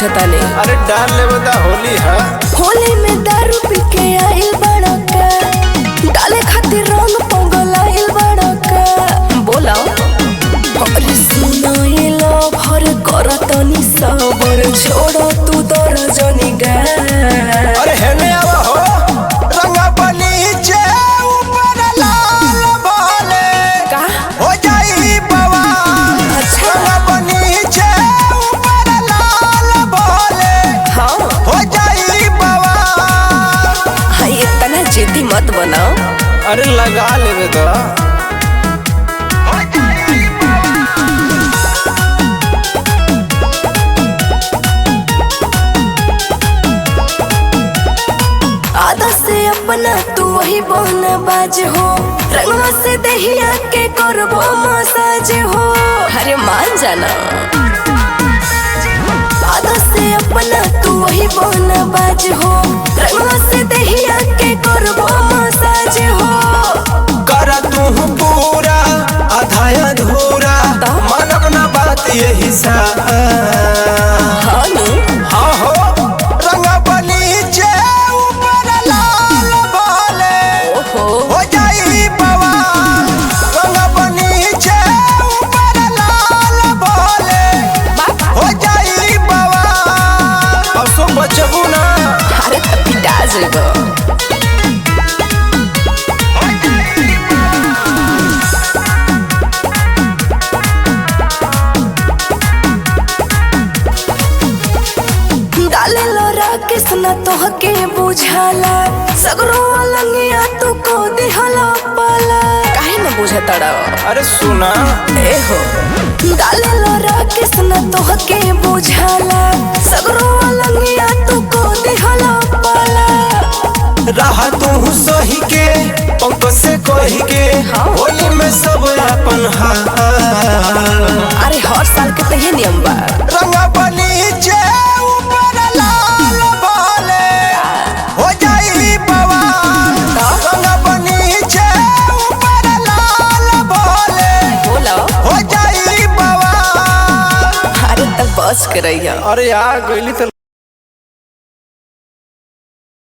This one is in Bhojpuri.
बुझता नहीं। अरे डाल ले बता होली है। होली में दारू पी के आइल बड़का, डाले खातिर रंग पंगल आइल बड़का। बोला अरे सुनो ये लो भर कर तनी सबर, छोड़ो तू दर्जनी गा। अरे हेने आवा हो रंगा बनी चे ऊपर लाल भोले का हो जाई बाबा। अच्छा रंगा बनी चे ऊपर लाल भोले हाँ हो जाई बाबा। हाँ इतना जिद्दी मत बनाओ। अरे लगा ले तो आधा से अपना तू वही बहना बाज हो, रंगवा से दहिया के करबो मसाज हो। अरे मान जाना आधा से अपना तू वही बहना बाज हो, रंगवा से दहिया के करबो मसाज हो। कर तू पूरा आधा अधूरा मन अपना बात यही सा। हाँ नु हाँ हो रंगा बनी चे ऊपर लाल भोले ओहो हो जाई बाबा। रंगा बनी चे ऊपर लाल भोले हो जाई बाबा। असो बचबू ना। अरे पिटा जेबो। डाले लो राकेश ना तोहके बुझाला, सगरो अलंगिया तू को दिहला पाला। काहे न बुझतड़ा अरे सुना ए हो डाले लो राकेश ना तोहके बुझाला, सगरो अलंगिया तू को दिहला पाला। रहा तू सही के पंख से कही के होली में सब अपन हाल। अरे हर साल के तहे नियम बा। रंगा बनी चे ऊपर लाल भोले हो जाई बाबा। रंगा बनी चे ऊपर लाल भोले बोलो हो जाई बाबा। अरे तब बस के रहिया। अरे आ गईली तो